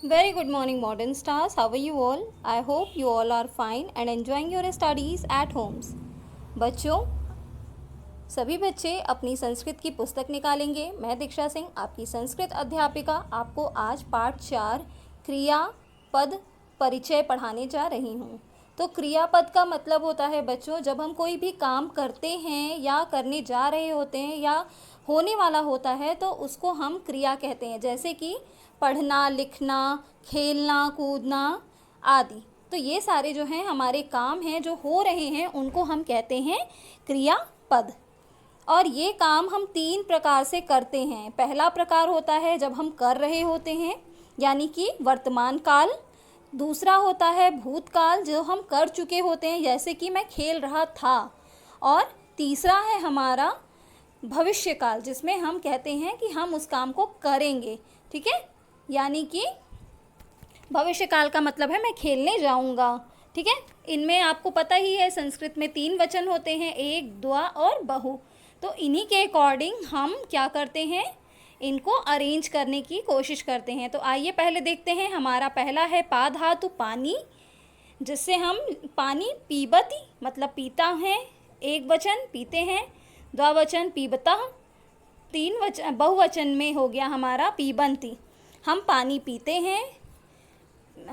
Very good morning, modern stars. How are you all? I hope you all are fine and enjoying your studies at homes. बच्चों, सभी बच्चे अपनी संस्कृत की पुस्तक निकालेंगे। मैं दीक्षा सिंह, आपकी संस्कृत अध्यापिका, आपको आज पाठ 4 क्रियापद परिचय पढ़ाने जा रही हूँ। तो क्रियापद का मतलब होता है बच्चों, जब हम कोई भी काम करते हैं या करने जा रहे होते हैं या होने वाला होता है तो उसको हम क्रिया कहते हैं। जैसे कि पढ़ना, लिखना, खेलना, कूदना आदि। तो ये सारे जो हैं हमारे काम हैं जो हो रहे हैं उनको हम कहते हैं क्रियापद। और ये काम हम 3 प्रकार से करते हैं। पहला प्रकार होता है जब हम कर रहे होते हैं, यानी कि वर्तमान काल। दूसरा होता है भूतकाल, जो हम कर चुके होते हैं, जैसे कि मैं खेल रहा था। और तीसरा है हमारा भविष्य काल, जिसमें हम कहते हैं कि हम उस काम को करेंगे। ठीक है, यानी कि भविष्य काल का मतलब है मैं खेलने जाऊंगा। ठीक है, इनमें आपको पता ही है संस्कृत में 3 वचन होते हैं, एक, द्वा और बहु। तो इन्हीं के अकॉर्डिंग हम क्या करते हैं, इनको अरेंज करने की कोशिश करते हैं। तो आइए पहले देखते हैं। हमारा पहला है पा धातु पानी, जिससे हम पानी पीबती मतलब पीता है, एक वचन पीते हैं, द्विवचन पीबता, 3 वचन बहुवचन में हो गया हमारा पीबंती। हम पानी पीते हैं,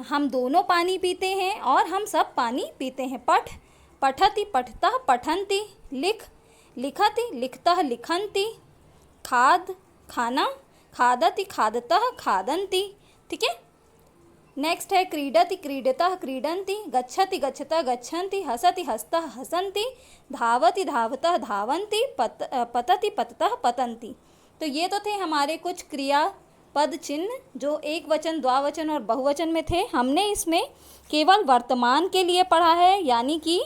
हम दोनों पानी पीते हैं और हम सब पानी पीते हैं। पठ पठति पठतः पठन्ति, लिख लिखति लिखतः लिखन्ति, खाद खाना खादति खादतः खादन्ति। ठीक है, नेक्स्ट है क्रीडति क्रीडतः क्रीडन्ति, गच्छति गच्छतः गच्छन्ति, हसति हसतः हसन्ति, धावति धावतः धावन्ति, पतति पततः पतन्ति। तो ये तो थे हमारे कुछ क्रिया पद चिन्ह जो एक वचन, द्विवचन और बहुवचन में थे। हमने इसमें केवल वर्तमान के लिए पढ़ा है, यानी कि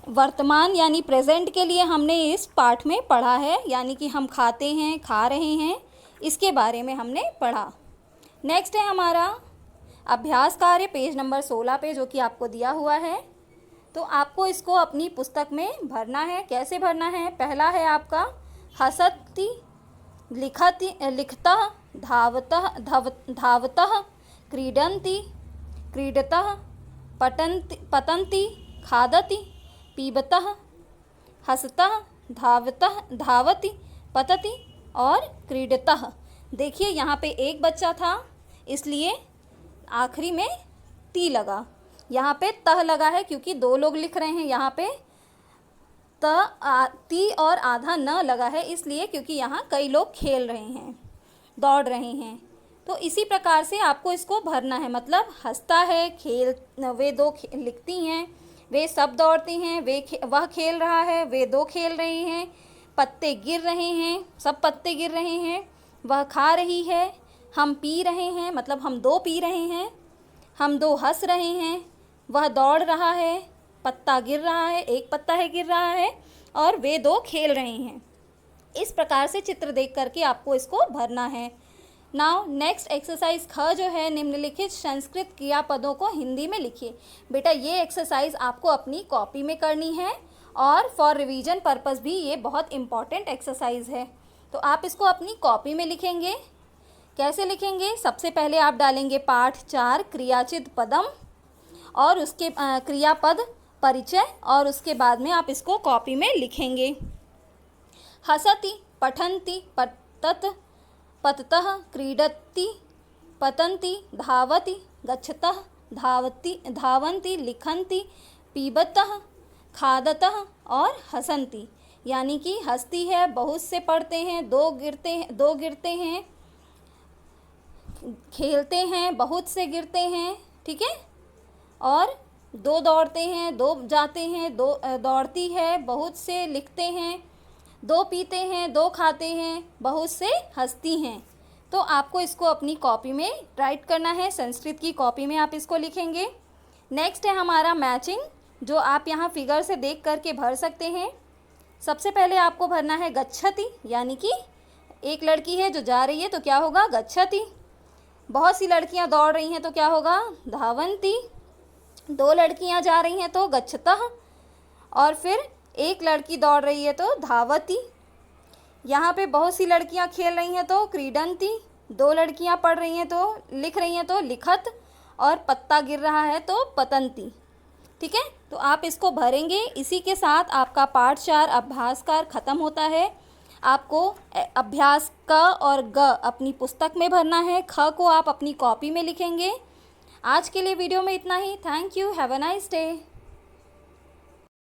वर्तमान यानी प्रेजेंट के लिए हमने इस पाठ में पढ़ा है, यानी कि हम खाते हैं, खा रहे हैं, इसके बारे में हमने पढ़ा। नेक्स्ट है हमारा अभ्यास कार्य, पेज नंबर 16 पे, जो कि आपको दिया हुआ है। तो आपको इसको अपनी पुस्तक में भरना है। कैसे भरना है? पहला है आपका हसति लिखति लिखतः धावतः धावतः, क्रीडन्ति क्रीडतः, पठन्ति पतन्ति, खादति पीबतः, हसतः धावतः धावति, पतति और क्रीडतः। देखिए यहाँ पे एक बच्चा था, इसलिए आखिरी में ती लगा। यहाँ पे तह लगा है क्योंकि 2 लोग लिख रहे हैं। यहाँ पे ती और आधा न लगा है, इसलिए क्योंकि यहाँ कई लोग खेल रहे हैं, दौड़ रहे हैं। तो इसी प्रकार से आपको इसको भरना है। मतलब हंसता है, खेल, वे 2 लिखती हैं, वे सब दौड़ती हैं, वह खेल रहा है, वे 2 खेल रहे हैं, पत्ते गिर रहे हैं, सब पत्ते गिर रहे हैं, वह खा रही है, हम पी रहे हैं, मतलब हम 2 पी रहे हैं, हम 2 हंस रहे हैं, वह दौड़ रहा है, पत्ता गिर रहा है, एक पत्ता है गिर रहा है, और वे 2 खेल रहे हैं। इस प्रकार से चित्र देख करके आपको इसको भरना है। नाउ नेक्स्ट एक्सरसाइज ख जो है, निम्नलिखित संस्कृत क्रियापदों को हिंदी में लिखिए। बेटा ये एक्सरसाइज आपको अपनी कॉपी में करनी है और फॉर रिवीजन पर्पस भी ये बहुत इंपॉर्टेंट एक्सरसाइज है। तो आप इसको अपनी कॉपी में लिखेंगे। कैसे लिखेंगे? सबसे पहले आप डालेंगे पाठ 4 क्रियाचिद पदम और उसके क्रियापद परिचय, और उसके बाद में आप इसको कॉपी में लिखेंगे। हसति पठन्ति पतत पततः, क्रीडति पतन्ति, धावति गच्छतः धावति धावन्ति, लिखन्ति पीबतः, खादतः और हसन्ति। यानी कि हंसती है, बहुत से पढ़ते हैं, 2 गिरते हैं, खेलते हैं, बहुत से गिरते हैं। ठीक है, और 2 दौड़ते हैं, 2 जाते हैं, 2 दौड़ती है, बहुत से लिखते हैं, 2 पीते हैं, 2 खाते हैं, बहुत से हंसती हैं। तो आपको इसको अपनी कॉपी में राइट करना है, संस्कृत की कॉपी में आप इसको लिखेंगे। नेक्स्ट है हमारा मैचिंग, जो आप यहाँ फिगर से देख करके भर सकते हैं। सबसे पहले आपको भरना है गच्छति, यानी कि एक लड़की है जो जा रही है तो क्या होगा? गच्छति। बहुत सी लड़कियाँ दौड़ रही हैं तो क्या होगा? धावन्ति। 2 लड़कियाँ जा रही हैं तो गच्छतः, और फिर एक लड़की दौड़ रही है तो धावति। यहाँ पे बहुत सी लड़कियाँ खेल रही हैं तो क्रीडन्ति, दो लड़कियां पढ़ रही हैं तो लिख रही हैं तो लिखत, और पत्ता गिर रहा है तो पतंती। ठीक है, तो आप इसको भरेंगे। इसी के साथ आपका पाठ 4 अभ्यासकार ख़त्म होता है। आपको अभ्यास क और ग अपनी पुस्तक में भरना है, ख को आप अपनी कॉपी में लिखेंगे। आज के लिए वीडियो में इतना ही। Thank you, have a nice day.